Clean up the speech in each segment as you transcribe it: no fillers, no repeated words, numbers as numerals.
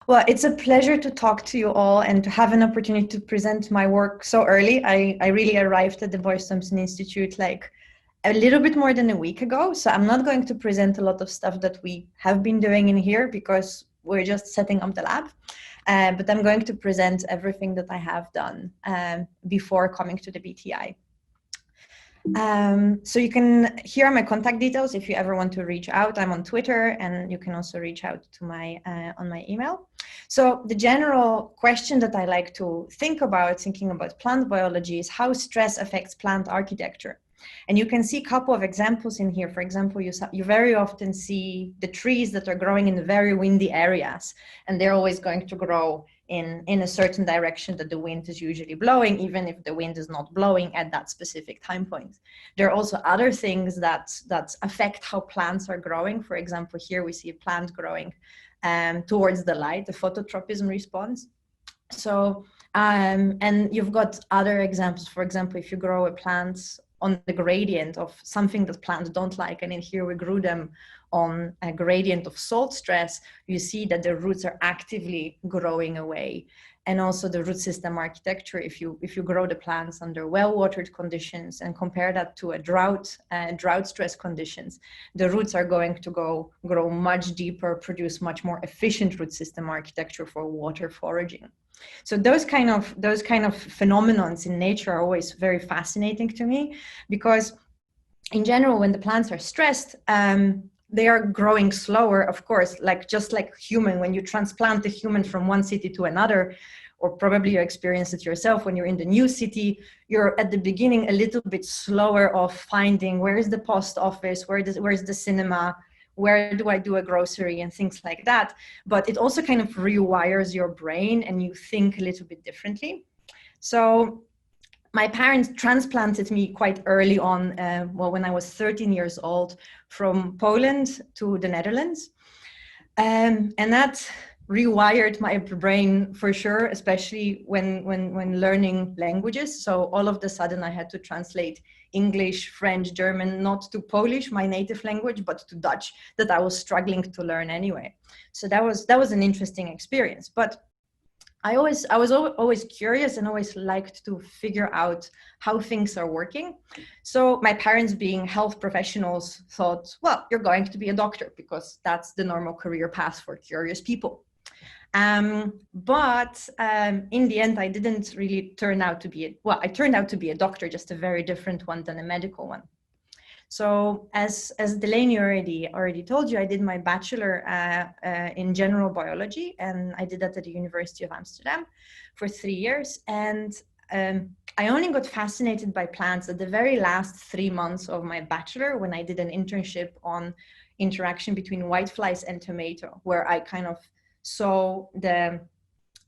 Well, it's a pleasure to talk to you all and to have an opportunity to present my work so early. I really arrived at the Boyce-Thompson Institute like a little bit more than a week ago. So I'm not going to present a lot of stuff that we have been doing in here because we're just setting up the lab. But I'm going to present everything that I have done before coming to the BTI. So you can, here are my contact details if you ever want to reach out. I'm on Twitter, and you can also reach out to my on my email. So the general question that I like to thinking about plant biology is how stress affects plant architecture. And you can see a couple of examples in here. For example, you very often see the trees that are growing in very windy areas, and they're always going to grow in a certain direction that the wind is usually blowing, even if the wind is not blowing at that specific time point. There are also other things that affect how plants are growing. For example, here we see a plant growing towards the light, the phototropism response. So, and you've got other examples. For example, if you grow a plant on the gradient of something that plants don't like, and in here we grew them on a gradient of salt stress, you see that the roots are actively growing away. And also the root system architecture, if you grow the plants under well-watered conditions and compare that to a drought stress conditions, the roots are going to grow much deeper, produce much more efficient root system architecture for water foraging. So those kind of phenomenons in nature are always very fascinating to me, because in general, when the plants are stressed, they are growing slower, of course, just like human. When you transplant a human from one city to another, or probably you experience it yourself when you're in the new city, you're at the beginning a little bit slower of finding where is the post office, where's the cinema, where do I do a grocery, and things like that. But it also kind of rewires your brain and you think a little bit differently. So my parents transplanted me quite early on, when I was 13 years old, from Poland to the Netherlands. And that rewired my brain for sure, especially when learning languages. So all of a sudden I had to translate English, French, German, not to Polish, my native language, but to Dutch, that I was struggling to learn anyway. So that was an interesting experience. But I was always curious and always liked to figure out how things are working. So my parents, being health professionals, thought, well, you're going to be a doctor because that's the normal career path for curious people. But in the end, I didn't really turn out to be I turned out to be a doctor, just a very different one than a medical one. So as Delaney already told you, I did my bachelor in general biology, and I did that at the University of Amsterdam for 3 years. And I only got fascinated by plants at the very last 3 months of my bachelor, when I did an internship on interaction between whiteflies and tomato, where I kind of saw the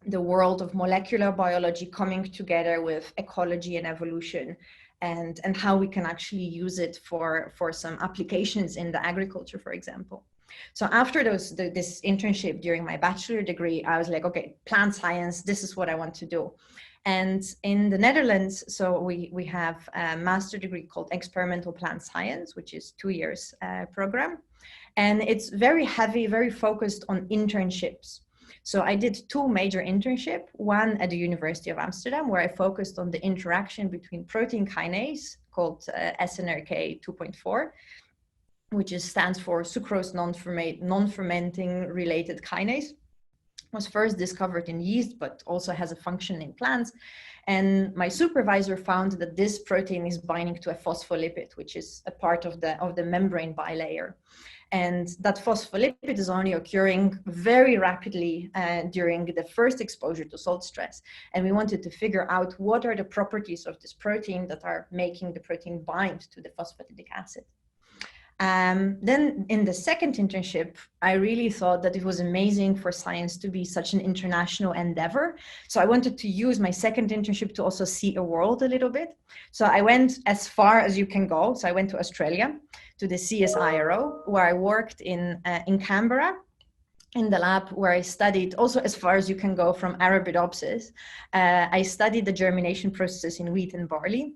world of molecular biology coming together with ecology and evolution, and how we can actually use it for some applications in the agriculture, for example. So after this internship during my bachelor degree, I was like, okay, plant science, this is what I want to do. And in the Netherlands, so we have a master degree called Experimental Plant Science, which is 2 years program. And it's very heavy, very focused on internships. So I did 2 major internships, one at the University of Amsterdam, where I focused on the interaction between protein kinase, called SNRK 2.4, which stands for sucrose non-fermenting related kinase. Was first discovered in yeast, but also has a function in plants. And my supervisor found that this protein is binding to a phospholipid, which is a part of the membrane bilayer. And that phospholipid is only occurring very rapidly during the first exposure to salt stress. And we wanted to figure out what are the properties of this protein that are making the protein bind to the phospholipid acid. Then in the second internship, I really thought that it was amazing for science to be such an international endeavor. So I wanted to use my second internship to also see a world a little bit. So I went as far as you can go. So I went to Australia, to the CSIRO, where I worked in Canberra, in the lab, where I studied also as far as you can go from Arabidopsis. I studied the germination processes in wheat and barley.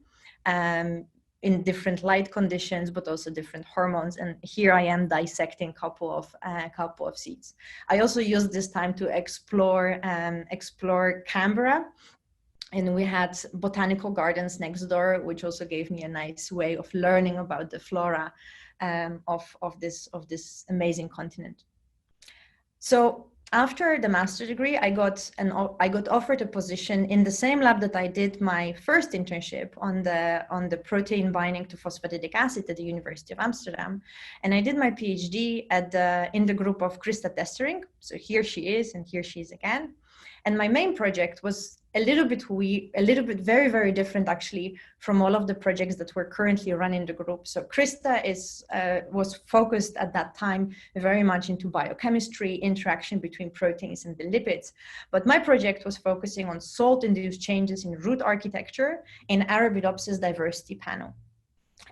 in different light conditions, but also different hormones. And here I am dissecting a couple of seeds. I also used this time to explore Canberra. And we had botanical gardens next door, which also gave me a nice way of learning about the flora of this amazing continent. So after the master's degree, I got offered a position in the same lab that I did my first internship on the protein binding to phosphatidic acid at the University of Amsterdam, and I did my PhD in the group of Christa Testering. So here she is, and here she is again. And my main project was a little bit very, very different actually from all of the projects that were currently run in the group. So Christa was focused at that time very much into biochemistry, interaction between proteins and the lipids. But my project was focusing on salt-induced changes in root architecture in Arabidopsis diversity panel.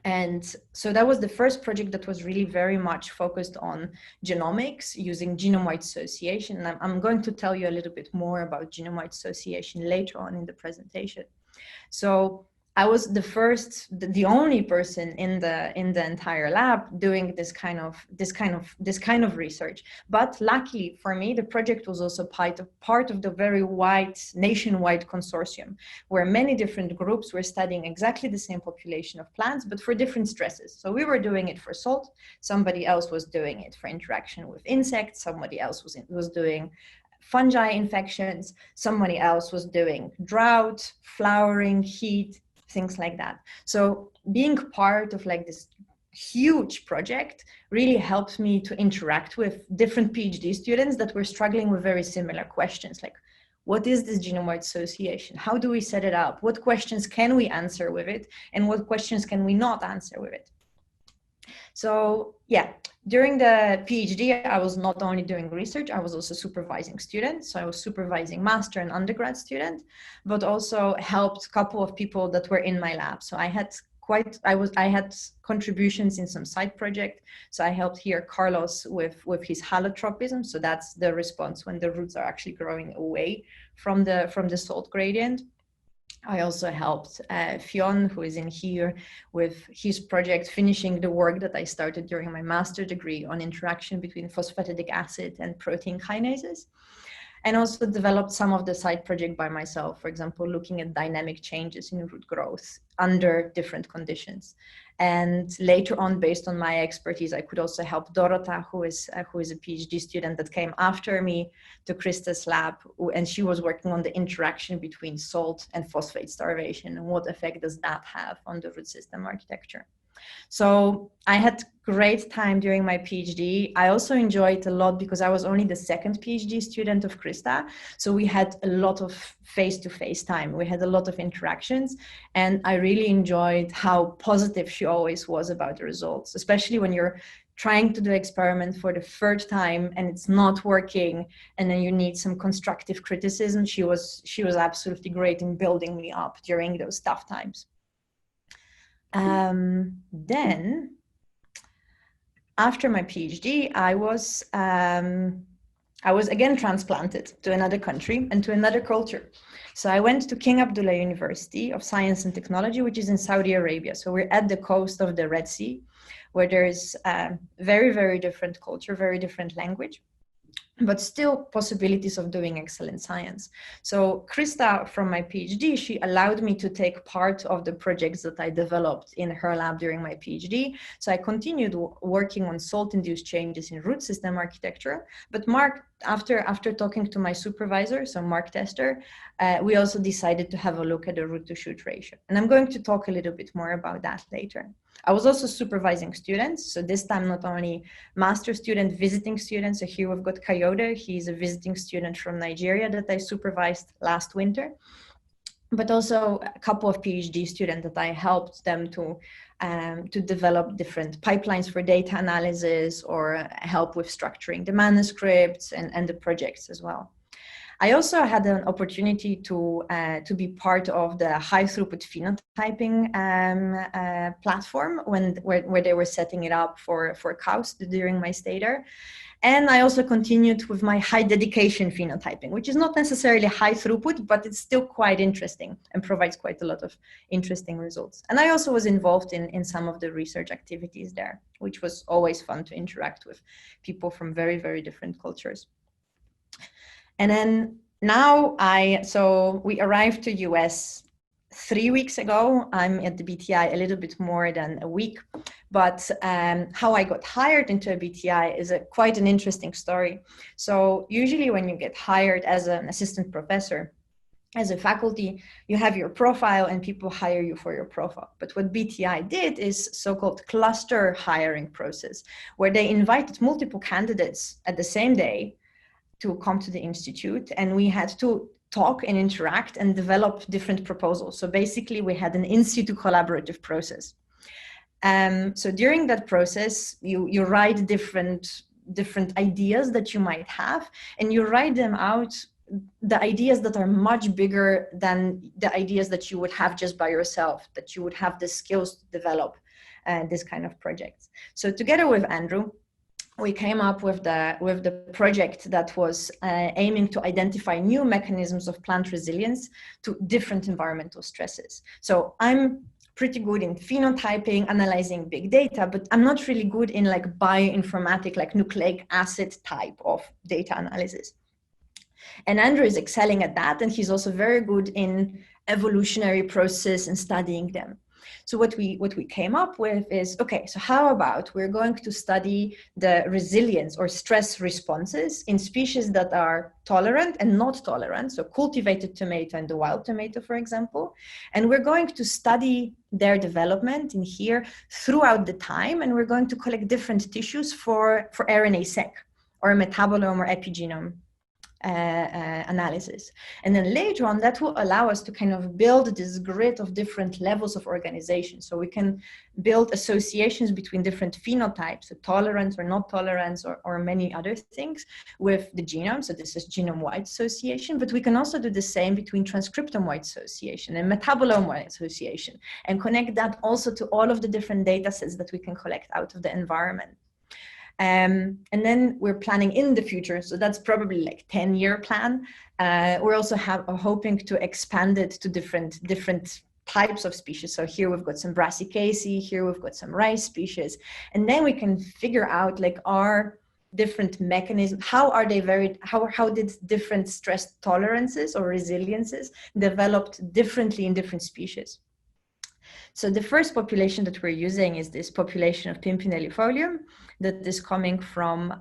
And so that was the first project that was really very much focused on genomics using genome-wide association. And I'm going to tell you a little bit more about genome-wide association later on in the presentation. So I was the only person in the entire lab doing this kind of research. But luckily for me, the project was also part of the very wide nationwide consortium, where many different groups were studying exactly the same population of plants, but for different stresses. So we were doing it for salt. Somebody else was doing it for interaction with insects. Somebody else was doing fungi infections. Somebody else was doing drought, flowering, heat, things like that. So being part of like this huge project really helped me to interact with different PhD students that were struggling with very similar questions, like what is this genome-wide association? How do we set it up? What questions can we answer with it? And what questions can we not answer with it? So yeah, during the PhD, I was not only doing research, I was also supervising students. So I was supervising master and undergrad students, but also helped a couple of people that were in my lab. So I had contributions in some side project. So I helped here Carlos with his halotropism. So that's the response when the roots are actually growing away from the salt gradient. I also helped Fionn, who is in here, with his project, finishing the work that I started during my master's degree on interaction between phosphatidic acid and protein kinases. And also developed some of the side project by myself, for example, looking at dynamic changes in root growth under different conditions. And later on, based on my expertise, I could also help Dorota, who is a PhD student that came after me to Christa's lab, and she was working on the interaction between salt and phosphate starvation and what effect does that have on the root system architecture. So I had great time during my PhD. I also enjoyed a lot because I was only the second PhD student of Christa. So we had a lot of face-to-face time. We had a lot of interactions, and I really enjoyed how positive she always was about the results, especially when you're trying to do experiment for the third time and it's not working, and then you need some constructive criticism. She was absolutely great in building me up during those tough times. Then after my PhD, I was again transplanted to another country and to another culture. So I went to King Abdullah University of Science and Technology, which is in Saudi Arabia. So we're at the coast of the Red Sea, where there's very, very different culture, very different language, but still possibilities of doing excellent science. So Christa, from my PhD, she allowed me to take part of the projects that I developed in her lab during my PhD. So I continued working on salt-induced changes in root system architecture. But Mark, after talking to my supervisor, so Mark Tester, we also decided to have a look at the root-to-shoot ratio. And I'm going to talk a little bit more about that later. I was also supervising students. So this time, not only master student, visiting students. So here we've got Coyote. He's a visiting student from Nigeria that I supervised last winter, but also a couple of PhD students that I helped them to develop different pipelines for data analysis or help with structuring the manuscripts and the projects as well. I also had an opportunity to be part of the high-throughput phenotyping platform where they were setting it up for cows during my stay there. And I also continued with my high dedication phenotyping, which is not necessarily high throughput, but it's still quite interesting and provides quite a lot of interesting results. And I also was involved in some of the research activities there, which was always fun to interact with people from very, very different cultures. And then now so we arrived to US 3 weeks ago. I'm at the BTI a little bit more than a week, but how I got hired into a BTI is quite an interesting story. So usually when you get hired as an assistant professor, as a faculty, you have your profile and people hire you for your profile. But what BTI did is so-called cluster hiring process, where they invited multiple candidates at the same day to come to the institute, and we had to talk and interact and develop different proposals. So basically we had an in situ collaborative process. So during that process, you write different ideas that you might have, and you write them out, the ideas that are much bigger than the ideas that you would have just by yourself, that you would have the skills to develop this kind of projects. So together with Andrew, we came up with the project that was aiming to identify new mechanisms of plant resilience to different environmental stresses. So I'm pretty good in phenotyping, analyzing big data, but I'm not really good in like bioinformatic, like nucleic acid type of data analysis. And Andrew is excelling at that, and he's also very good in evolutionary process and studying them. So what we came up with is, okay, so how about we're going to study the resilience or stress responses in species that are tolerant and not tolerant, so cultivated tomato and the wild tomato, for example, and we're going to study their development in here throughout the time, and we're going to collect different tissues for RNA-seq or metabolome or epigenome analysis. And then later on, that will allow us to kind of build this grid of different levels of organization. So we can build associations between different phenotypes, so tolerance or not tolerance, or many other things with the genome. So this is genome-wide association, but we can also do the same between transcriptome-wide association and metabolome-wide association, and connect that also to all of the different data sets that we can collect out of the environment. And then we're planning in the future, so that's probably like 10-year plan. We're also hoping to expand it to different types of species. So here we've got some brassicaceae, here we've got some rice species, and then we can figure out like our different mechanisms, how did different stress tolerances or resiliences developed differently in different species. So the first population that we're using is this population of Pimpinellifolium that is coming from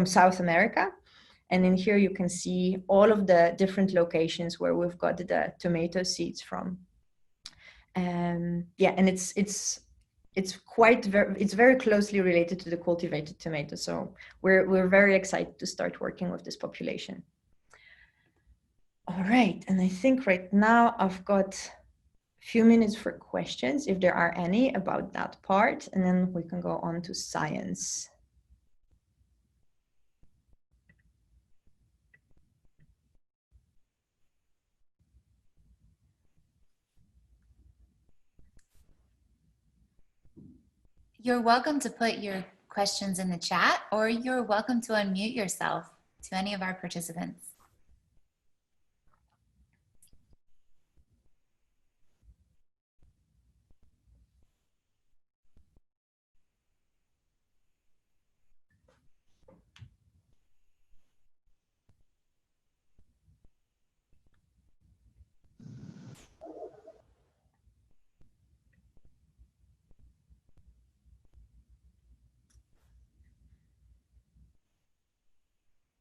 South America. And in here you can see all of the different locations where we've got the tomato seeds from. Yeah, and it's very closely related to the cultivated tomato. So we're very excited to start working with this population. All right, and I think right now I've got few minutes for questions, if there are any, about that part, and then we can go on to science. You're welcome to put your questions in the chat, or you're welcome to unmute yourself to any of our participants.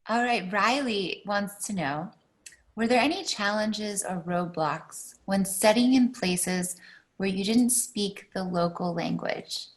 All right, Riley wants to know, were there any challenges or roadblocks when studying in places where you didn't speak the local language?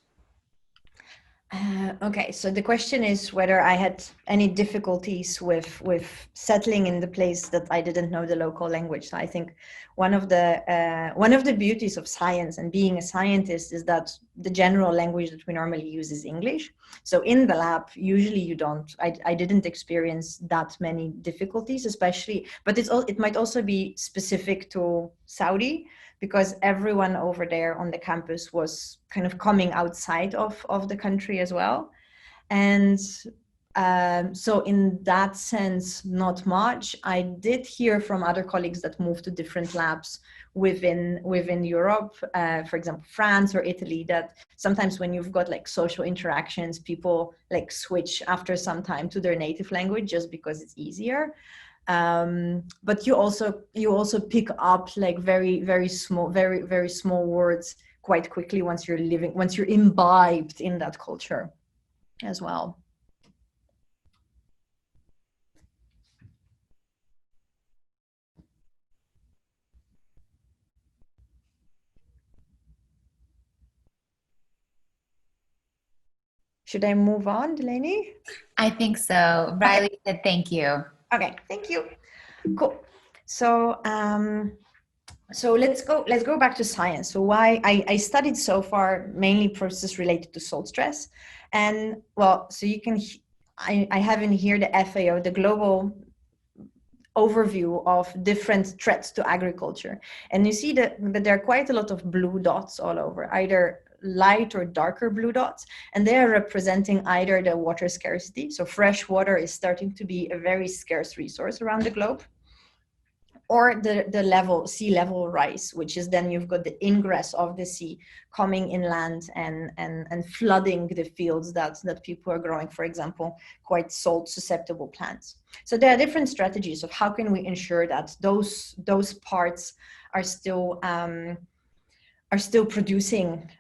Okay, so the question is whether I had any difficulties with settling in the place that I didn't know the local language. So I think one of the beauties of science and being a scientist is that the general language that we normally use is English. So in the lab, usually you don't. I didn't experience that many difficulties, especially, but it might also be specific to Saudi, because everyone over there on the campus was kind of coming outside of the country as well. And so in that sense, not much. I did hear from other colleagues that moved to different labs within Europe, for example, France or Italy, that sometimes when you've got like social interactions, people like switch after some time to their native language just because it's easier. But you also pick up like very small words quite quickly once you're imbibed in that culture as well. Should I move on, Delaney? I think so. Riley said thank you. Okay, thank you. Cool. So so let's go back to science. So why I studied so far mainly processes related to salt stress, and well, so you can I have in here the FAO, the global overview of different threats to agriculture, and you see that there are quite a lot of blue dots all over, either light or darker blue dots, and they are representing either the water scarcity, so fresh water is starting to be a very scarce resource around the globe, or the sea level rise, which is then you've got the ingress of the sea coming inland and flooding the fields that people are growing, for example, quite salt susceptible plants. So there are different strategies of how can we ensure that those parts are still producing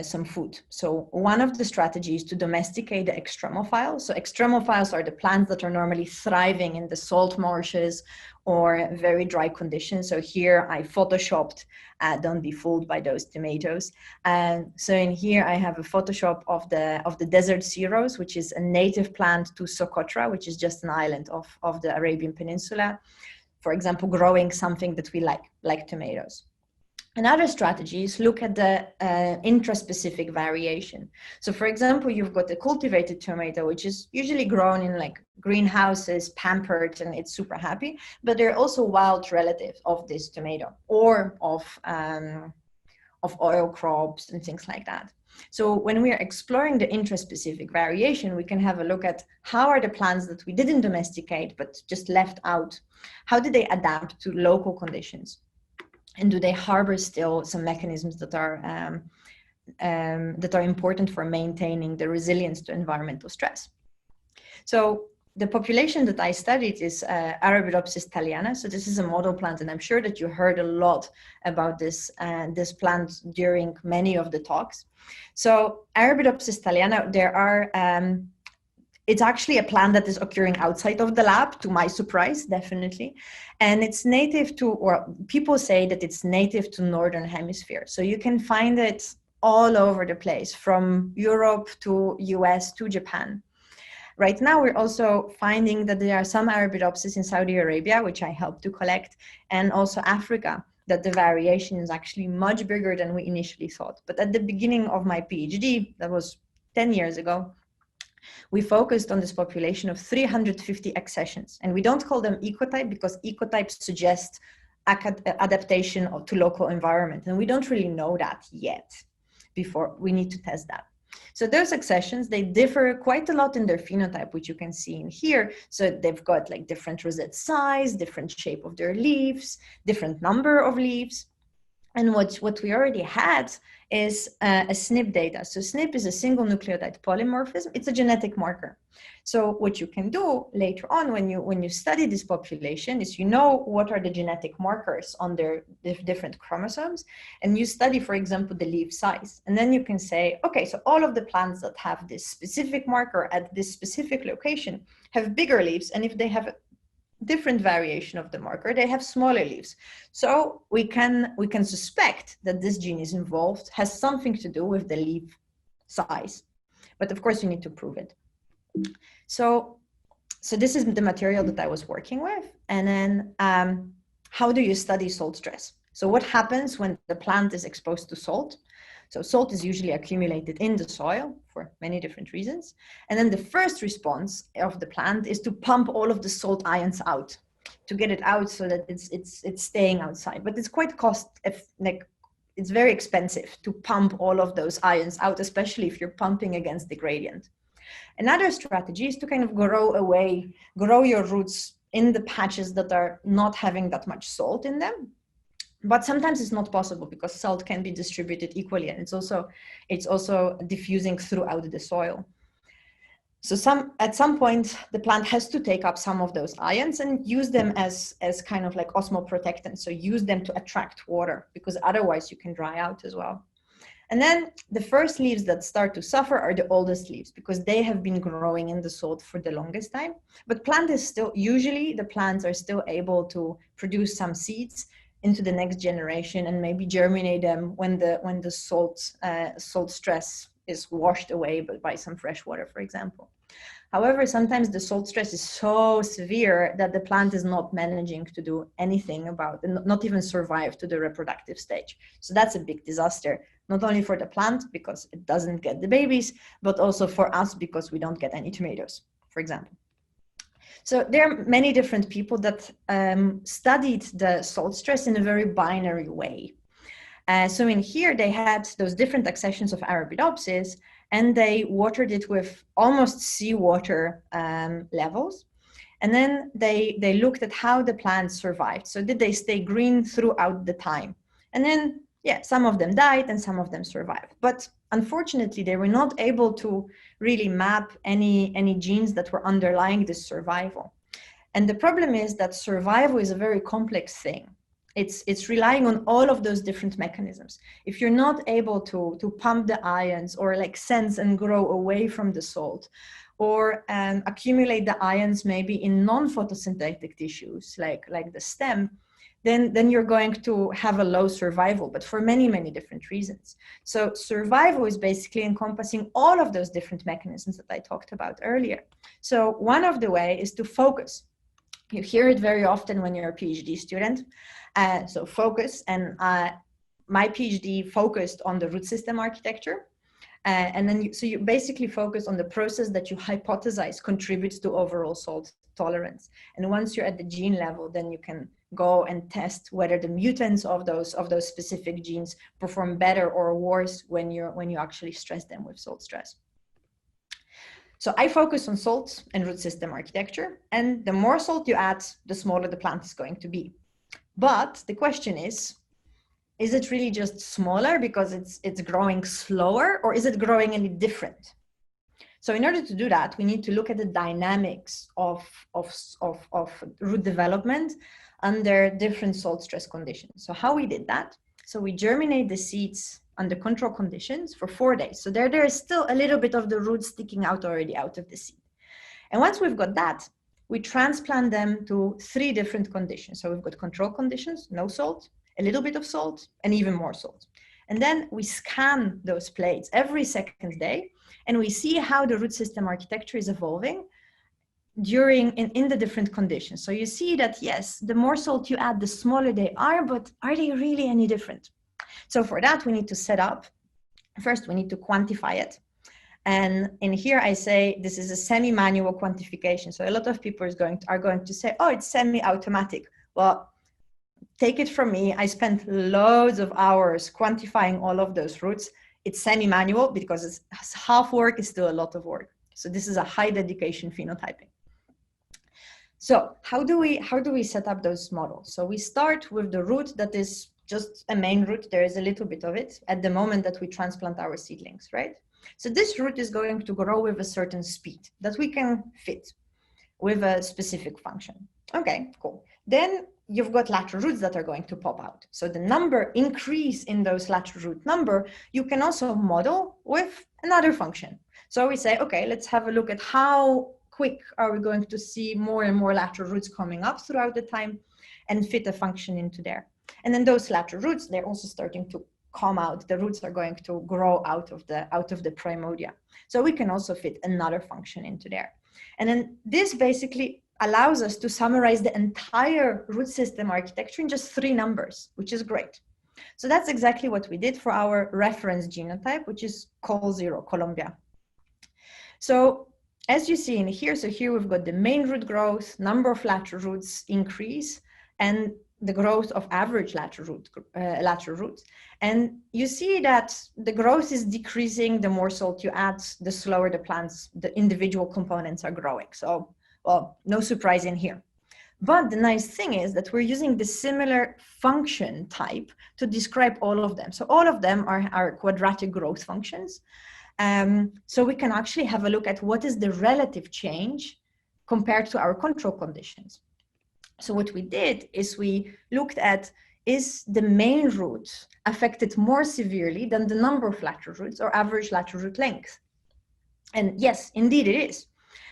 some food. So one of the strategies to domesticate the extremophiles. So extremophiles are the plants that are normally thriving in the salt marshes or very dry conditions. So here I photoshopped, don't be fooled by those tomatoes. So in here I have a Photoshop of the desert sea rose, which is a native plant to Socotra, which is just an island of the Arabian Peninsula. For example, growing something that we like tomatoes. Another strategy is look at the intraspecific variation. So for example, you've got the cultivated tomato, which is usually grown in like greenhouses, pampered, and it's super happy, but they're also wild relatives of this tomato or of oil crops and things like that. So when we are exploring the intraspecific variation, we can have a look at how are the plants that we didn't domesticate, but just left out, how did they adapt to local conditions? And do they harbor still some mechanisms that are important for maintaining the resilience to environmental stress? So the population that I studied is Arabidopsis thaliana. So this is a model plant, and I'm sure that you heard a lot about this plant during many of the talks. So Arabidopsis thaliana, it's actually a plant that is occurring outside of the lab, to my surprise, definitely. And it's native to, or people say that it's native to Northern Hemisphere. So you can find it all over the place, from Europe to US to Japan. Right now, we're also finding that there are some Arabidopsis in Saudi Arabia, which I helped to collect, and also Africa, that the variation is actually much bigger than we initially thought. But at the beginning of my PhD, that was 10 years ago, we focused on this population of 350 accessions. And we don't call them ecotype because ecotypes suggest adaptation to local environment. And we don't really know that yet. Before we need to test that. So those accessions, they differ quite a lot in their phenotype, which you can see in here. So they've got like different rosette size, different shape of their leaves, different number of leaves. And what we already had is a SNP data. So SNP is a single nucleotide polymorphism. It's a genetic marker. So what you can do later on when you study this population is you know what are the genetic markers on their different chromosomes, and you study, for example, the leaf size. And then you can say, okay, so all of the plants that have this specific marker at this specific location have bigger leaves, and if they have different variation of the marker, they have smaller leaves. So we can suspect that this gene is involved, has something to do with the leaf size. But of course, you need to prove it. So this is the material that I was working with. And then how do you study salt stress? So what happens when the plant is exposed to salt? So salt is usually accumulated in the soil for many different reasons. And then the first response of the plant is to pump all of the salt ions out, to get it out so that it's staying outside. But it's quite it's very expensive to pump all of those ions out, especially if you're pumping against the gradient. Another strategy is to kind of grow your roots in the patches that are not having that much salt in them. But sometimes it's not possible because salt can be distributed equally, and it's also diffusing throughout the soil. So at some point, the plant has to take up some of those ions and use them as kind of like osmoprotectants. So use them to attract water, because otherwise you can dry out as well. And then the first leaves that start to suffer are the oldest leaves, because they have been growing in the salt for the longest time. But usually the plants are still able to produce some seeds into the next generation and maybe germinate them when the salt stress is washed away by some fresh water, for example. However, sometimes the salt stress is so severe that the plant is not managing to do anything about it, not even survive to the reproductive stage. So that's a big disaster, not only for the plant because it doesn't get the babies, but also for us because we don't get any tomatoes, for example. So there are many different people that studied the salt stress in a very binary way. So in here, they had those different accessions of Arabidopsis, and they watered it with almost seawater levels. And then they looked at how the plants survived. So did they stay green throughout the time? And then, yeah, some of them died and some of them survived. But unfortunately, they were not able to really map any genes that were underlying this survival. And the problem is that survival is a very complex thing. It's relying on all of those different mechanisms. If you're not able to pump the ions or like sense and grow away from the salt, or accumulate the ions maybe in non-photosynthetic tissues like the stem, then you're going to have a low survival, but for many, many different reasons. So survival is basically encompassing all of those different mechanisms that I talked about earlier. So one of the ways is to focus. You hear it very often when you're a PhD student. So focus, and my PhD focused on the root system architecture. And then you basically focus on the process that you hypothesize contributes to overall salt tolerance. And once you're at the gene level, then you can go and test whether the mutants of those specific genes perform better or worse when you actually stress them with salt stress. So I focus on salt and root system architecture, and the more salt you add, the smaller the plant is going to be. But the question is it really just smaller because it's growing slower, or is it growing any different? So in order to do that, we need to look at the dynamics of root development under different salt stress conditions. So how we did that? So we germinate the seeds under control conditions for 4 days. So there is still a little bit of the root sticking out already out of the seed. And once we've got that, we transplant them to 3 different conditions. So we've got control conditions, no salt, a little bit of salt, and even more salt. And then we scan those plates every second day, and we see how the root system architecture is evolving in the different conditions. So you see that, yes, the more salt you add, the smaller they are, but are they really any different? So for that, we need to set up, first we need to quantify it. And in here I say, this is a semi-manual quantification. So a lot of people are going to say, oh, it's semi-automatic. Well, take it from me, I spent loads of hours quantifying all of those roots. It's semi-manual because it's half work, is still a lot of work. So this is a high dedication phenotyping. So how do we set up those models? So we start with the root that is just a main root. There is a little bit of it at the moment that we transplant our seedlings, right? So this root is going to grow with a certain speed that we can fit with a specific function. Okay, cool. Then you've got lateral roots that are going to pop out. So the number increase in those lateral root number, you can also model with another function. So we say, okay, let's have a look at how quick are we going to see more and more lateral roots coming up throughout the time and fit a function into there. And then those lateral roots, they're also starting to come out, the roots are going to grow out of the primordia. So we can also fit another function into there. And then this basically allows us to summarize the entire root system architecture in just 3 numbers, which is great. So that's exactly what we did for our reference genotype, which is col0, Colombia. So as you see in here, so here we've got the main root growth, number of lateral roots increase, and the growth of average lateral roots. And you see that the growth is decreasing the more salt you add, the slower the plants, the individual components are growing. So, well, no surprise in here. But the nice thing is that we're using the similar function type to describe all of them. So all of them are quadratic growth functions. So we can actually have a look at what is the relative change compared to our control conditions. So what we did is we looked at, is the main root affected more severely than the number of lateral roots or average lateral root length? And yes, indeed it is.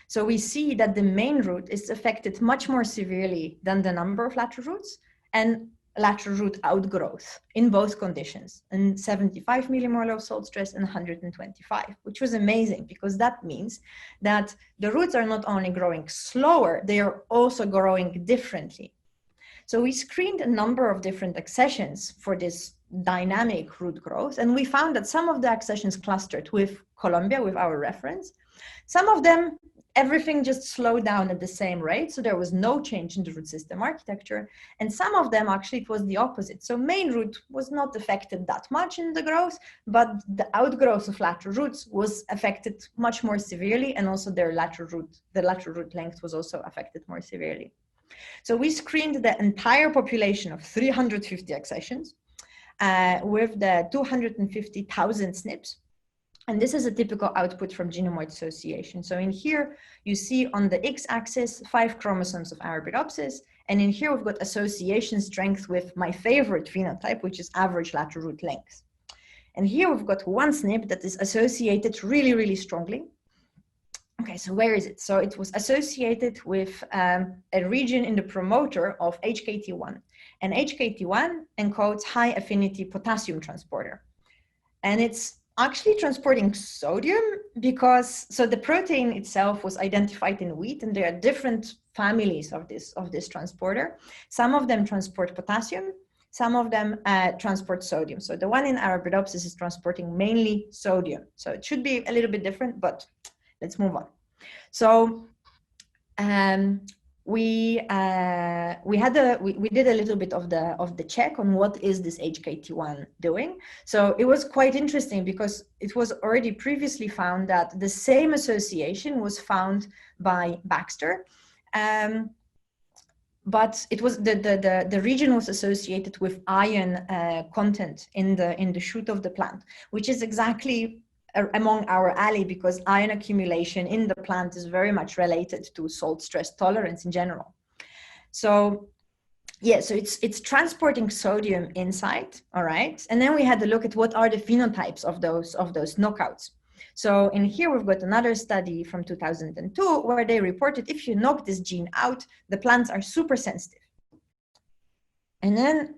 So we see that the main root is affected much more severely than the number of lateral roots and lateral root outgrowth in both conditions, and 75 millimolar of salt stress and 125, which was amazing because that means that the roots are not only growing slower, they are also growing differently. So we screened a number of different accessions for this dynamic root growth, and we found that some of the accessions clustered with Colombia, with our reference. Some of them, everything just slowed down at the same rate, so there was no change in the root system architecture. And some of them, actually, it was the opposite. So main root was not affected that much in the growth, but the outgrowth of lateral roots was affected much more severely, and also their lateral root length was also affected more severely. So we screened the entire population of 350 accessions with the 250,000 SNPs. And this is a typical output from genome-wide association. So in here, you see on the x-axis, 5 chromosomes of Arabidopsis. And in here, we've got association strength with my favorite phenotype, which is average lateral root length. And here we've got 1 SNP that is associated really, really strongly. Okay, so where is it? So it was associated with a region in the promoter of HKT1. And HKT1 encodes high affinity potassium transporter. And it's actually transporting sodium because, so the protein itself was identified in wheat, and there are different families of this transporter. Some of them transport potassium, some of them transport sodium. So the one in Arabidopsis is transporting mainly sodium. So it should be a little bit different, but let's move on. So we did a little bit of the check on what is this HKT1 doing. So it was quite interesting because it was already previously found that the same association was found by Baxter, but it was the region was associated with iron content in the shoot of the plant, which is exactly among our allele, because iron accumulation in the plant is very much related to salt stress tolerance in general. So yeah, so it's transporting sodium inside, all right? And then we had to look at what are the phenotypes of those knockouts. So in here, we've got another study from 2002 where they reported if you knock this gene out, the plants are super sensitive. And then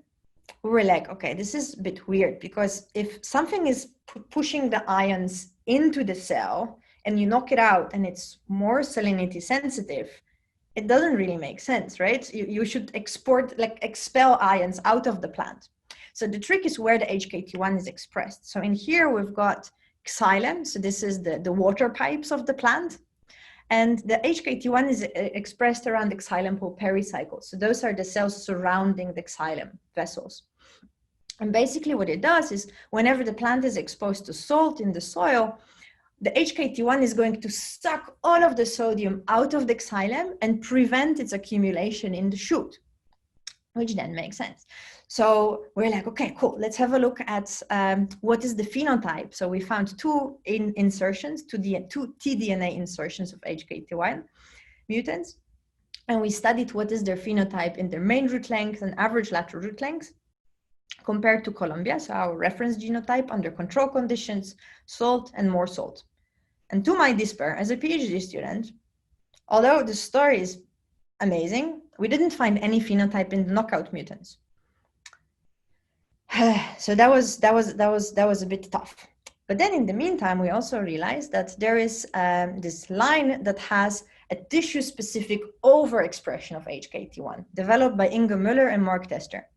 we were like, okay, this is a bit weird, because if something is pushing the ions into the cell and you knock it out and it's more salinity sensitive, it doesn't really make sense, right? You should expel ions out of the plant. So the trick is where the HKT1 is expressed. So in here, we've got xylem. So this is the water pipes of the plant. And the HKT1 is expressed around the xylem pole pericycles. So those are the cells surrounding the xylem vessels. And basically what it does is whenever the plant is exposed to salt in the soil, the HKT1 is going to suck all of the sodium out of the xylem and prevent its accumulation in the shoot, which then makes sense. So we're like, okay, cool. Let's have a look at what is the phenotype. So we found two insertions, two tDNA insertions of HKT1 mutants. And we studied what is their phenotype in their main root length and average lateral root length compared to Colombia, so our reference genotype under control conditions, salt and more salt. And to my despair, as a PhD student, although the story is amazing, we didn't find any phenotype in the knockout mutants. So that was a bit tough. But then in the meantime, we also realized that there is this line that has a tissue-specific overexpression of HKT1, developed by Inge Müller and Mark Tester.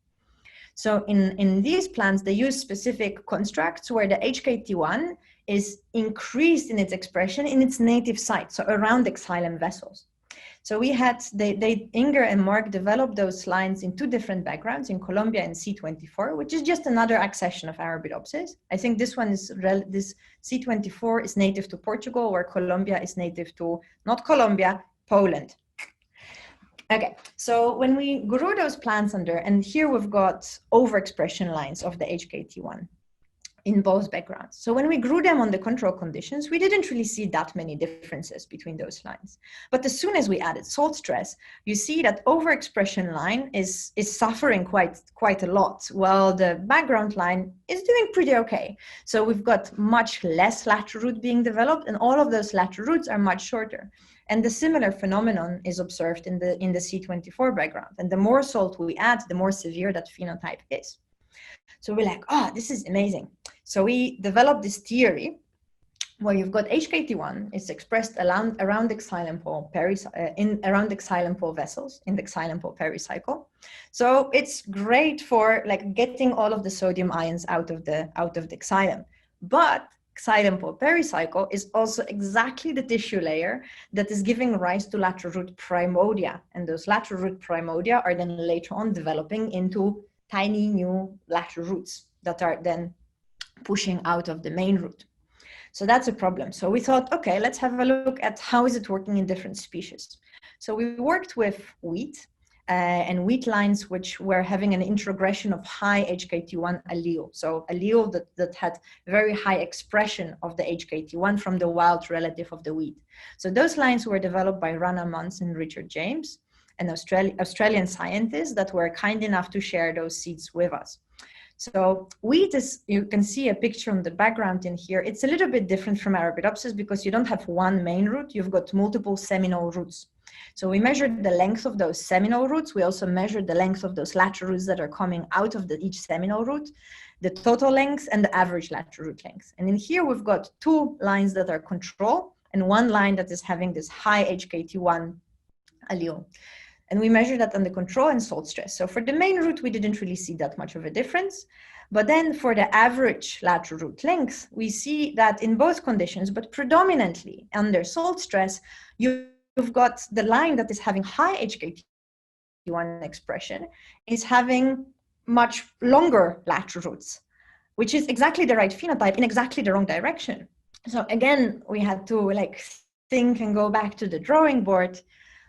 So in these plants, they use specific constructs where the HKT1 is increased in its expression in its native site, so around the xylem vessels. So we had, Inger and Mark developed those lines in two different backgrounds, in Colombia and C24, which is just another accession of Arabidopsis. I think this one is, this C24 is native to Portugal, where Colombia is native to, not Colombia, Poland. Okay, so when we grew those plants under, and here we've got overexpression lines of the HKT1 in both backgrounds. So when we grew them on the control conditions, we didn't really see that many differences between those lines. But as soon as we added salt stress, you see that overexpression line is suffering quite a lot, while the background line is doing pretty okay. So we've got much less lateral root being developed, and all of those lateral roots are much shorter. And the similar phenomenon is observed in the C24 background. And the more salt we add, the more severe that phenotype is. So we're like, oh, this is amazing. So we developed this theory where you've got HKT1, it's expressed around the xylem pole around the xylem pole vessels in the xylem pole pericycle. So it's great for like getting all of the sodium ions out of the xylem. But xylem pole pericycle is also exactly the tissue layer that is giving rise to lateral root primordia, and those lateral root primordia are then later on developing into tiny new lateral roots that are then pushing out of the main root. So that's a problem. So we thought, okay, let's have a look at how is it working in different species. So we worked with wheat and wheat lines which were having an introgression of high HKT1 allele. So allele that had very high expression of the HKT1 from the wild relative of the wheat. So those lines were developed by Rana Mans and Richard James, and Australian scientists that were kind enough to share those seeds with us. So wheat is, you can see a picture on the background in here. It's a little bit different from Arabidopsis because you don't have one main root, you've got multiple seminal roots. So we measured the length of those seminal roots. We also measured the length of those lateral roots that are coming out of each seminal root, the total length and the average lateral root length. And in here, we've got two lines that are control and one line that is having this high HKT1 allele. And we measured that on the control and salt stress. So for the main root, we didn't really see that much of a difference. But then for the average lateral root length, we see that in both conditions, but predominantly under salt stress, you've got the line that is having high HKT1 expression is having much longer lateral roots, which is exactly the right phenotype in exactly the wrong direction. So again, we had to like think and go back to the drawing board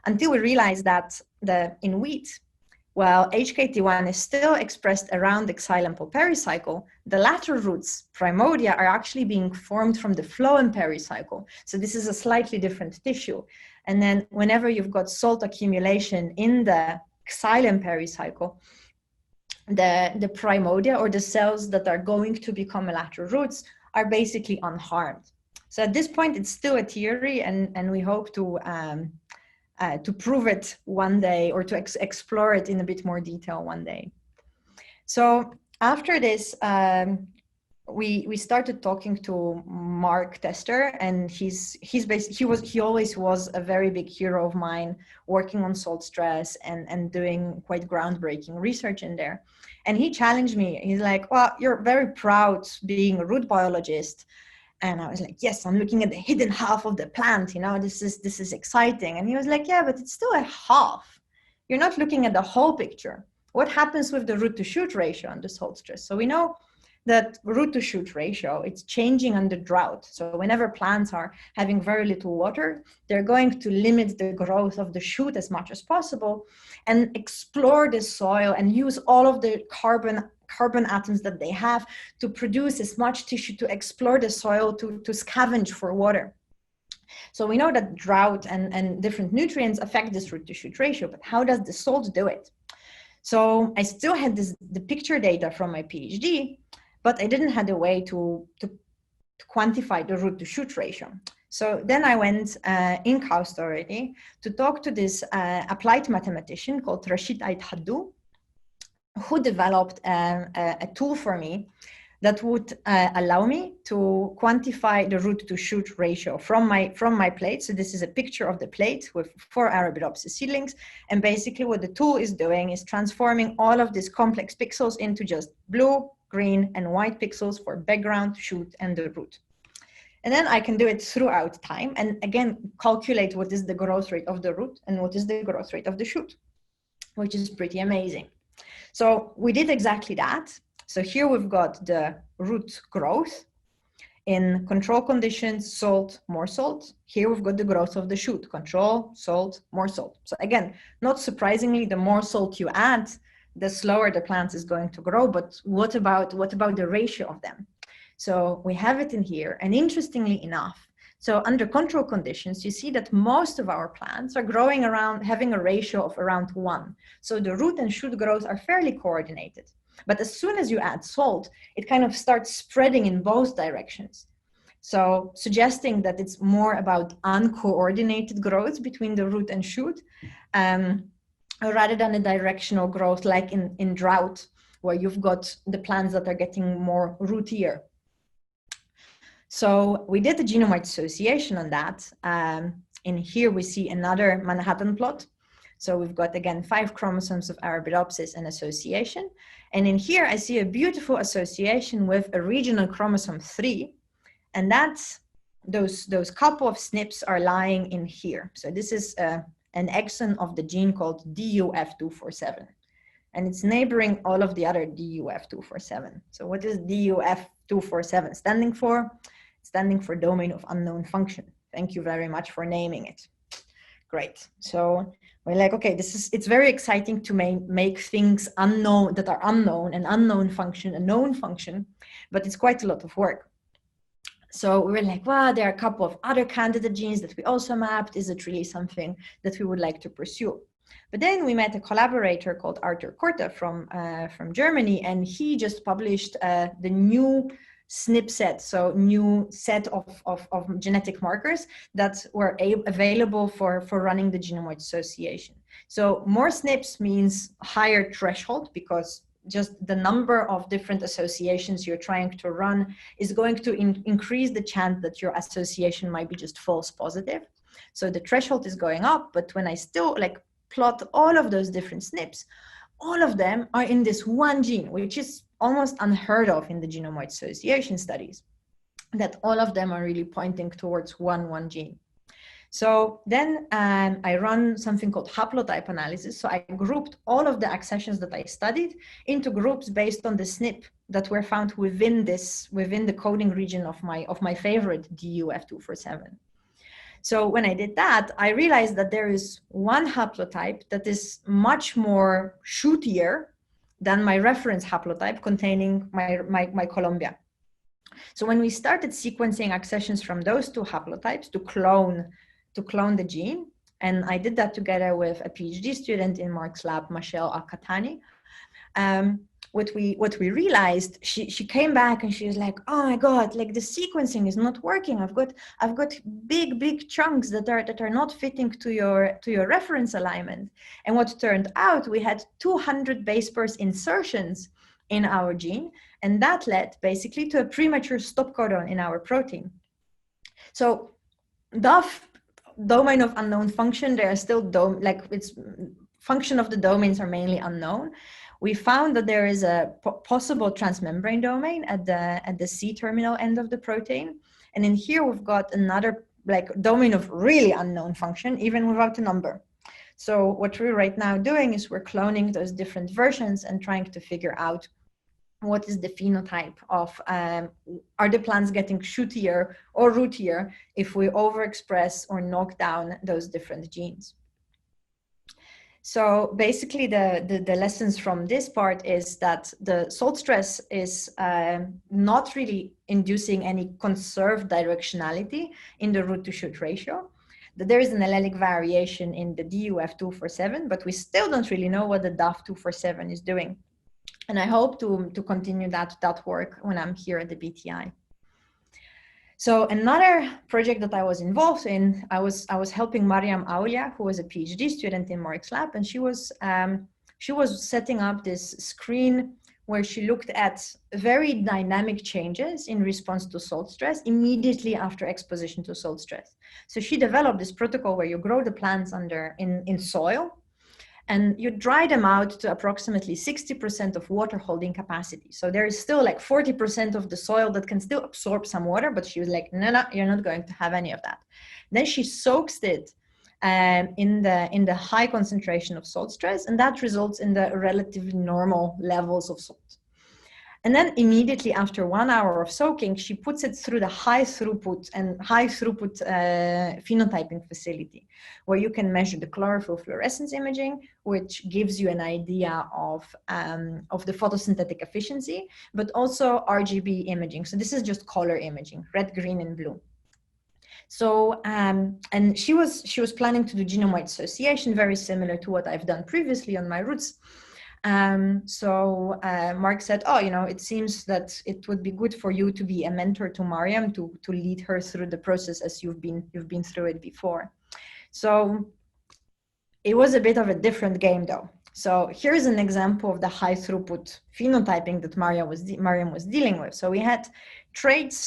until we realized that in wheat, while HKT1 is still expressed around the xylem pole pericycle, the lateral roots, primordia, are actually being formed from the phloem pericycle. So this is a slightly different tissue. And then whenever you've got salt accumulation in the xylem pericycle, the primordia, or the cells that are going to become lateral roots, are basically unharmed. So at this point, it's still a theory, and we hope to prove it one day, or to explore it in a bit more detail one day. So after this, we started talking to Mark Tester, and he always was a very big hero of mine, working on salt stress and doing quite groundbreaking research in there. And he challenged me. He's like, well, you're very proud being a root biologist. And I was like, yes, I'm looking at the hidden half of the plant, you know, this is exciting. And he was like, yeah, but it's still a half. You're not looking at the whole picture. What happens with the root to shoot ratio under salt stress? So we know that root to shoot ratio, it's changing under drought. So whenever plants are having very little water, they're going to limit the growth of the shoot as much as possible and explore the soil and use all of the carbon atoms that they have to produce as much tissue to explore the soil, to scavenge for water. So we know that drought and different nutrients affect this root to shoot ratio, but how does the salt do it? So I still had the picture data from my PhD, but I didn't have a way to quantify the root to shoot ratio. So then I went in-house already to talk to this applied mathematician called Rashid Ait Haddou, who developed a tool for me that would allow me to quantify the root to shoot ratio from my plate. So this is a picture of the plate with 4 Arabidopsis seedlings. And basically what the tool is doing is transforming all of these complex pixels into just blue, green, and white pixels for background, shoot, and the root. And then I can do it throughout time. And again, calculate what is the growth rate of the root and what is the growth rate of the shoot, which is pretty amazing. So we did exactly that. So here we've got the root growth in control conditions, salt, more salt. Here we've got the growth of the shoot, control, salt, more salt. So again, not surprisingly, the more salt you add, the slower the plant is going to grow. But what about the ratio of them? So we have it in here. And interestingly enough, so under control conditions, you see that most of our plants are growing around, having a ratio of around 1. So the root and shoot growth are fairly coordinated. But as soon as you add salt, it kind of starts spreading in both directions. So suggesting that it's more about uncoordinated growth between the root and shoot, rather than a directional growth like in drought, where you've got the plants that are getting more rootier. So we did the genome-wide association on that. In here we see another Manhattan plot. So we've got, again, 5 chromosomes of Arabidopsis and association. And in here, I see a beautiful association with a regional chromosome 3. And that's, those couple of SNPs are lying in here. So this is an exon of the gene called DUF247. And it's neighboring all of the other DUF247. So what is DUF247 standing for? It's standing for domain of unknown function. Thank you very much for naming it. Great. So we're like, okay, it's very exciting to make things unknown that are unknown, an unknown function, a known function, but it's quite a lot of work. So we were like, wow, there are a couple of other candidate genes that we also mapped. Is it really something that we would like to pursue? But then we met a collaborator called Arthur Korte from Germany, and he just published the new SNP set, so new set of genetic markers that were available for running the genome-wide association. So more SNPs means higher threshold, because just the number of different associations you're trying to run is going to increase the chance that your association might be just false positive. So the threshold is going up, but when I still plot all of those different SNPs, all of them are in this one gene, which is almost unheard of in the genome-wide association studies, that all of them are really pointing towards one gene. So then I run something called haplotype analysis. So I grouped all of the accessions that I studied into groups based on the SNP that were found within the coding region of my favorite DUF247. So when I did that, I realized that there is one haplotype that is much more shootier than my reference haplotype containing my Columbia. So when we started sequencing accessions from those 2 haplotypes to clone the gene, and I did that together with a PhD student in Mark's lab, Michelle Al-Katani, what we realized, she came back and she was like, oh my God, the sequencing is not working. I've got big chunks that are not fitting to your reference alignment. And what turned out, we had 200 base pairs insertions in our gene, and that led basically to a premature stop codon in our protein. So DUF, domain of unknown function, there are still it's function of the domains are mainly unknown. We found that there is a possible transmembrane domain at the C-terminal end of the protein. And in here, we've got another domain of really unknown function, even without a number. So what we're right now doing is we're cloning those different versions and trying to figure out what is the phenotype of, are the plants getting shootier or rootier if we overexpress or knock down those different genes. So basically the lessons from this part is that the salt stress is not really inducing any conserved directionality in the root to shoot ratio. That there is an allelic variation in the DUF247, but we still don't really know what the DUF247 is doing. And I hope to continue that work when I'm here at the BTI. So another project that I was involved in, I was helping Mariam Aulia, who was a PhD student in Mark's lab, and she she was setting up this screen where she looked at very dynamic changes in response to salt stress immediately after exposition to salt stress. So she developed this protocol where you grow the plants in soil, and you dry them out to approximately 60% of water holding capacity. So there is still like 40% of the soil that can still absorb some water, but she was like, no, you're not going to have any of that. Then she soaks it in the high concentration of salt stress, and that results in the relatively normal levels of salt. And then immediately after 1 hour of soaking, she puts it through the high-throughput phenotyping facility, where you can measure the chlorophyll fluorescence imaging, which gives you an idea of the photosynthetic efficiency, but also RGB imaging. So this is just color imaging, red, green, and blue. So, and she was planning to do genome-wide association, very similar to what I've done previously on my roots. So Mark said, oh, it seems that it would be good for you to be a mentor to Mariam, to lead her through the process as you've been through it before. So it was a bit of a different game though. So here's an example of the high throughput phenotyping that Mariam was dealing with. So we had traits,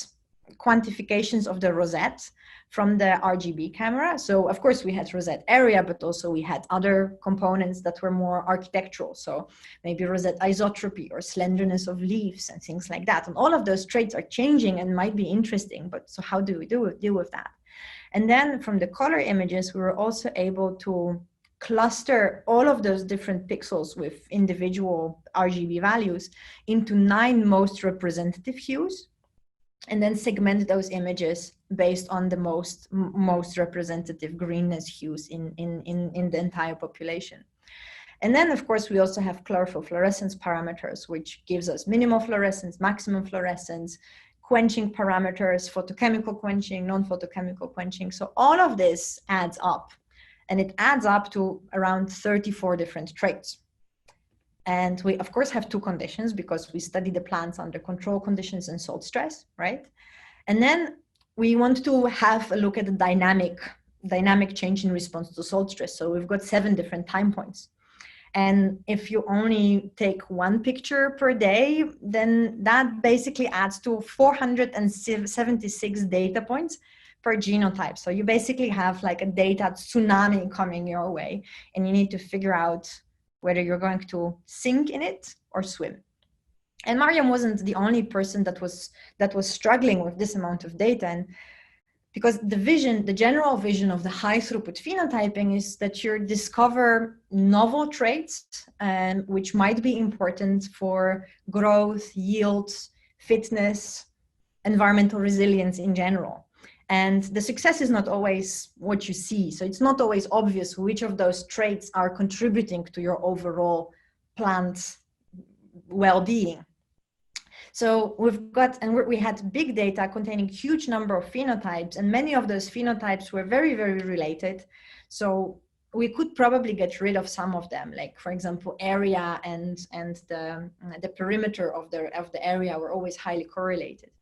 quantifications of the rosette from the RGB camera. So of course we had rosette area, but also we had other components that were more architectural. So maybe rosette isotropy or slenderness of leaves and things like that. And all of those traits are changing and might be interesting, but so how do we deal with that? And then from the color images, we were also able to cluster all of those different pixels with individual RGB values into 9 most representative hues, and then segment those images based on the most representative greenness hues in the entire population. And then, of course, we also have chlorophyll fluorescence parameters, which gives us minimal fluorescence, maximum fluorescence, quenching parameters, photochemical quenching, non-photochemical quenching. So all of this adds up, and it adds up to around 34 different traits. And we, of course, have 2 conditions because we study the plants under control conditions and salt stress, right? And then we want to have a look at the dynamic change in response to salt stress. So we've got 7 different time points. And if you only take 1 picture per day, then that basically adds to 476 data points per genotype. So you basically have like a data tsunami coming your way, and you need to figure out whether you're going to sink in it or swim. And Mariam wasn't the only person that was struggling with this amount of data. And because the general vision of the high throughput phenotyping is that you discover novel traits, which might be important for growth, yield, fitness, environmental resilience in general. And the success is not always what you see. So it's not always obvious which of those traits are contributing to your overall plant well-being. So we had big data containing huge number of phenotypes, and many of those phenotypes were very, very related. So we could probably get rid of some of them, like for example, area and the perimeter of the area were always highly correlated.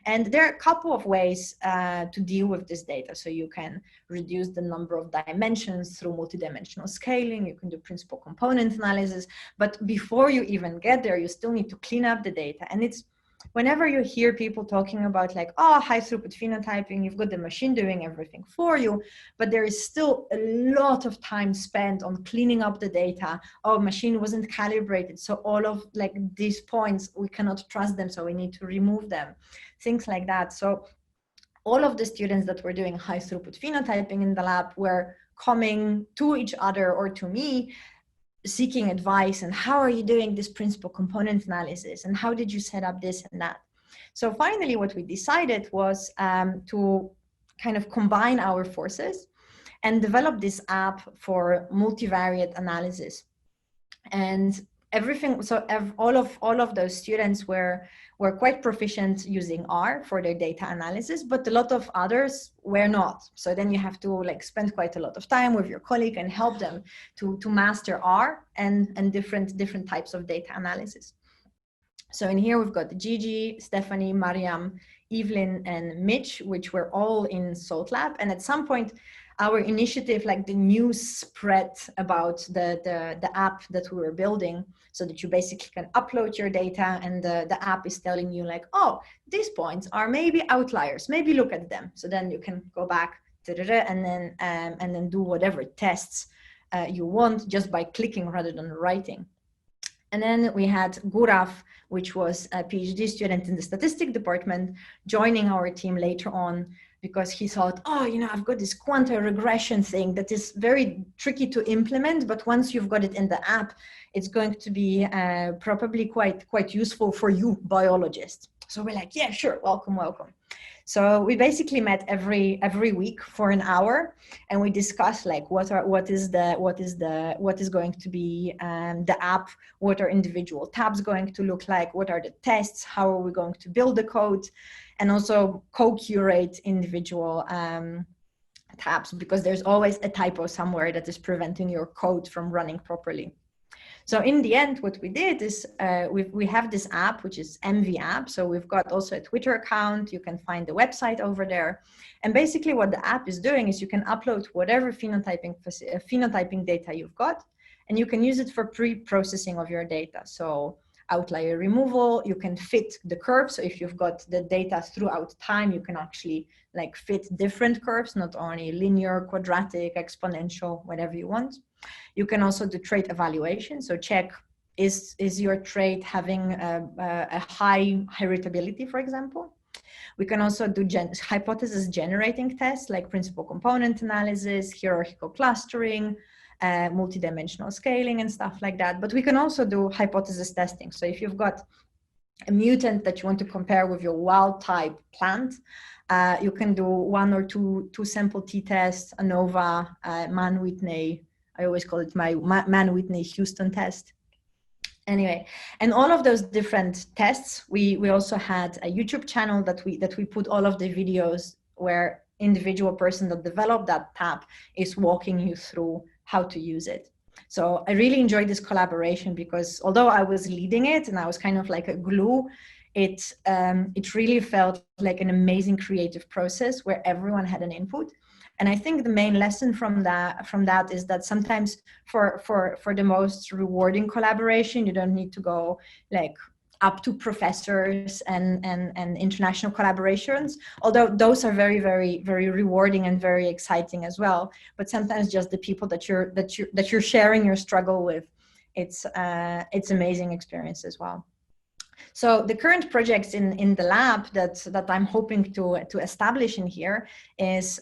And there are a couple of ways to deal with this data. So you can reduce the number of dimensions through multidimensional scaling. You can do principal component analysis. But before you even get there, you still need to clean up the data. And it's whenever you hear people talking about like, oh, high throughput phenotyping, you've got the machine doing everything for you, but there is still a lot of time spent on cleaning up the data. Oh, machine wasn't calibrated. So all of like these points, we cannot trust them. So we need to remove them, things like that. So all of the students that were doing high throughput phenotyping in the lab were coming to each other or to me, seeking advice, and how are you doing this principal component analysis, and how did you set up this and that. So finally what we decided was to kind of combine our forces and develop this app for multivariate analysis. And everything, so all of those students were quite proficient using R for their data analysis, but a lot of others were not. So then you have to like spend quite a lot of time with your colleague and help them to master R and different types of data analysis. So in here we've got Gigi, Stephanie, Mariam, Evelyn, and Mitch, which were all in Salt Lab. And at some point our initiative, like the news spread about the app that we were building, so that you basically can upload your data and the app is telling you like, oh, these points are maybe outliers, maybe look at them. So then you can go back and then do whatever tests you want just by clicking rather than writing. And then we had Gurav, which was a PhD student in the statistics department, joining our team later on because he thought, oh, you know, I've got this quantile regression thing that is very tricky to implement, but once you've got it in the app, it's going to be probably quite useful for you biologists. So we're like, yeah, sure, welcome, welcome. So we basically met every week for an hour, and we discussed like what is going to be the app, what are individual tabs going to look like, what are the tests, how are we going to build the code, and also co-curate individual tabs, because there's always a typo somewhere that is preventing your code from running properly. So in the end, what we did is we have this app, which is MV app. So we've got also a Twitter account. You can find the website over there. And basically what the app is doing is you can upload whatever phenotyping data you've got, and you can use it for pre-processing of your data. So outlier removal, you can fit the curve. So if you've got the data throughout time, you can actually like fit different curves, not only linear, quadratic, exponential, whatever you want. You can also do trait evaluation. So check, is your trait having a high heritability, for example? We can also do hypothesis generating tests like principal component analysis, hierarchical clustering, multidimensional scaling and stuff like that. But we can also do hypothesis testing. So if you've got a mutant that you want to compare with your wild type plant, you can do one or two sample t-tests, ANOVA, Mann-Whitney. I always call it my Mann-Whitney-Houston test. Anyway, and all of those different tests, we also had a YouTube channel that we put all of the videos where individual person that developed that tab is walking you through how to use it. So I really enjoyed this collaboration because although I was leading it and I was kind of like a glue, it really felt like an amazing creative process where everyone had an input. And I think the main lesson from that is that sometimes for the most rewarding collaboration, you don't need to go like up to professors and international collaborations, although those are very, very, very rewarding and very exciting as well. But sometimes just the people that you're sharing your struggle with, it's amazing experience as well. So the current projects in the lab that I'm hoping to establish in here is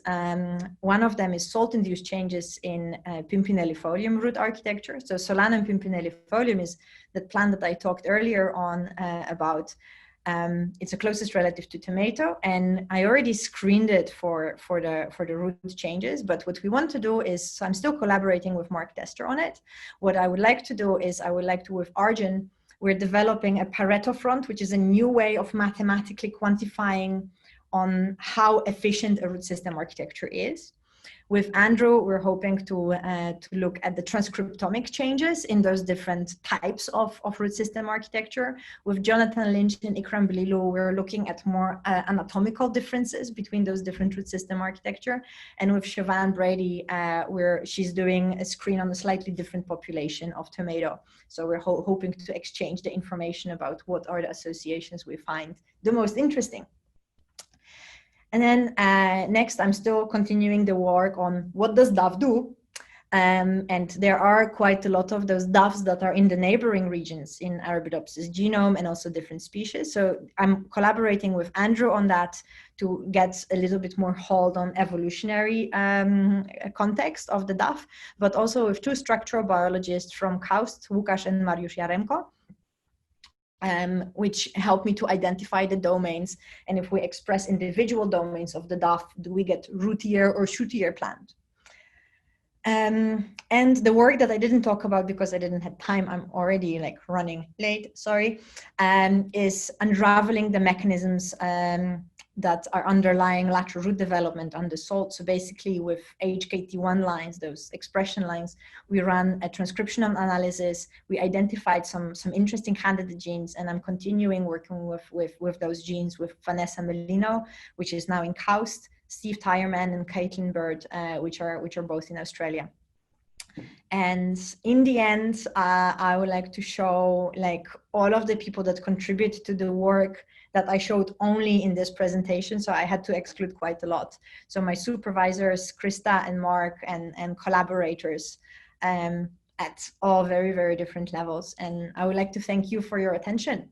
one of them is salt-induced changes in Pimpinellifolium root architecture. So Solanum pimpinellifolium is the plant that I talked earlier on about. It's the closest relative to tomato, and I already screened it for the root changes. But what we want to do is, so I'm still collaborating with Mark Tester on it. What I would like to do is with Arjun, we're developing a Pareto front, which is a new way of mathematically quantifying on how efficient a root system architecture is. With Andrew, we're hoping to look at the transcriptomic changes in those different types of root system architecture. With Jonathan Lynch and Ikram Belilu, we're looking at more anatomical differences between those different root system architecture. And with Siobhan Brady, she's doing a screen on a slightly different population of tomato. So we're hoping to exchange the information about what are the associations we find the most interesting. And then next, I'm still continuing the work on what does DAF do? And there are quite a lot of those DAFs that are in the neighboring regions in Arabidopsis genome and also different species. So I'm collaborating with Andrew on that to get a little bit more hold on evolutionary context of the DAF, but also with two structural biologists from KAUST, Łukasz and Mariusz Jaremko, which help me to identify the domains. And if we express individual domains of the DAF, do we get rootier or shootier plant? And the work that I didn't talk about because I didn't have time, I'm already like running late, sorry, is unraveling the mechanisms that are underlying lateral root development under salt. So basically with HKT1 lines, those expression lines, we ran a transcriptional analysis. We identified some interesting candidate genes, and I'm continuing working with those genes with Vanessa Melino, which is now in KAUST, Steve Tyerman and Caitlin Bird, which are both in Australia. And in the end, I would like to show like all of the people that contribute to the work that I showed only in this presentation. So I had to exclude quite a lot. So my supervisors, Krista and Mark, and collaborators at all very, very different levels. And I would like to thank you for your attention.